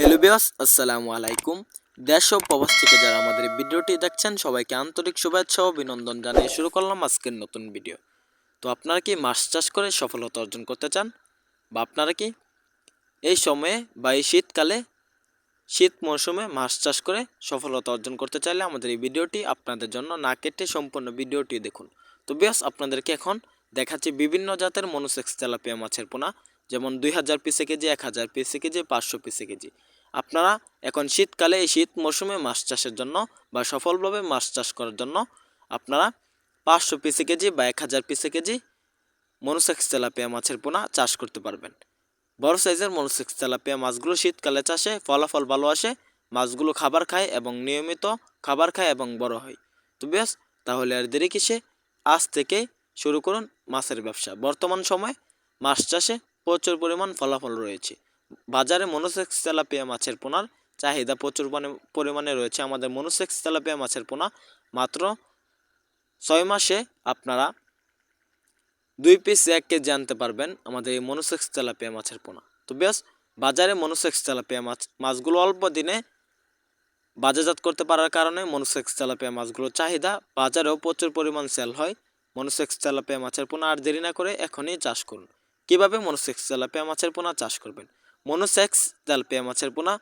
Hello viewers, আসসালামু আলাইকুম। দেশ ও প্রবাস থেকে যারা আমাদের এই ভিডিওটি দেখছেন সবাইকে আন্তরিক শুভেচ্ছা ও অভিনন্দন জানিয়ে শুরু করলাম আজকের নতুন ভিডিও। তো আপনারা কি মাছ চাষ করে সফলতা অর্জন করতে চান, বা আপনারা কি এই সময়ে বা এই শীতকালে শীত মৌসুমে মাছ চাষ করে সফলতা অর্জন করতে চাইলে আমাদের এই ভিডিওটি আপনাদের জন্য না কেটে সম্পূর্ণ ভিডিওটি দেখুন। তো ভিউয়ার্স, আপনাদেরকে এখন দেখাচ্ছি বিভিন্ন জাতের মনোসেক্স তেলাপিয়া মাছের পোনা, যেমন 2000 পিসে কেজি, 1000 পিসে কেজি, 500 পিসে কেজি। আপনারা এখন শীতকালে এই শীত মৌসুমে মাছ চাষের জন্য বা সফলভাবে মাছ চাষ করার জন্য আপনারা 500 পিসে কেজি বা 1000 পিসে কেজি মনোসেক্স তেলাপিয়া মাছের পোনা চাষ করতে পারবেন। বড় সাইজের মনোসেক্স তেলাপিয়া মাছগুলো শীতকালে চাষে ফলাফল ভালো আসে। মাছগুলো খাবার খায় এবং নিয়মিত খাবার খায় এবং বড় হয়। তো বেশ, তাহলে আর দেরি কিসে, আজ থেকে শুরু করুন মাছের ব্যবসা। বর্তমান সময়ে মাছ চাষে প্রচুর পরিমাণ ফলাফল রয়েছে। বাজারে মনোসেক্স তেলাপিয়া মাছের পোনার চাহিদা প্রচুর পরিমাণে রয়েছে। আমাদের মনোসেক্স তেলাপিয়া মাছের পোনা মাত্র 6 মাসে আপনারা 2 পিস 1 কেজি আনতে পারবেন আমাদের এই মনোসেক্স তেলাপিয়া মাছের পোনা। তো বেশ, বাজারে মনোসেক্স তেলাপিয়া মাছগুলো অল্প দিনে বাজারজাত করতে পারার কারণে মনোসেক্স তেলাপিয়া মাছগুলোর চাহিদা বাজারেও প্রচুর পরিমাণ সেল হয়। মনোসেক্স তেলাপিয়া মাছের পোনা আর দেরি না করে এখনই চাষ করুন। কিভাবে মনোসেক্স তেলাপিয়া মাছের পোনা চাষ করবেন? মনোসেক্স তেলাপিয়া মাছের পোনা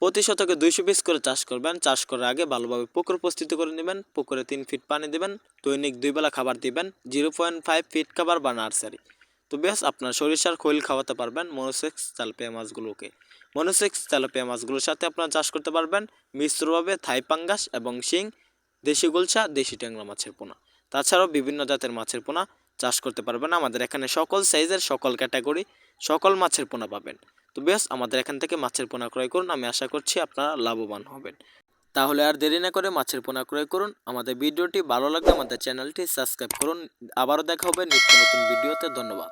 প্রতি শতকে 200 পিস করে চাষ করবেন। চাষ করার আগে ভালোভাবে পুকুর প্রস্তুতি করে নেবেন। পুকুরে 3 ফিট পানি দিবেন, দৈনিক 2 বেলা খাবার দিবেন, 0.5 ফিট খাবার বা নার্সারি। তো বেশ, আপনার সরিষার খৈল খাওয়াতে পারবেন মনোসেক্স তেলাপিয়া মাছগুলোকে। মনোসেক্স তেলাপিয়া মাছগুলোর সাথে আপনারা চাষ করতে পারবেন মিশ্রভাবে থাই পাঙ্গাস এবং শিং, দেশি গুলশা, দেশি ট্যাংরা মাছের পোনা। তাছাড়াও বিভিন্ন জাতের মাছের পোনা চাষ করতে পারবেন। আমাদের এখানে সকল সাইজের, সকল ক্যাটাগরি, সকল মাছের পোনা পাবেন। তো বেশ, আমাদের এখান থেকে মাছের পোনা ক্রয় করুন। আমি আশা করছি আপনারা লাভবান হবেন। তাহলে আর দেরি না করে মাছের পোনা ক্রয় করুন। আমাদের ভিডিওটি ভালো লাগলে আমাদের চ্যানেলটি সাবস্ক্রাইব করুন। আবারও দেখা হবে নিত্য নতুন ভিডিওতে। ধন্যবাদ।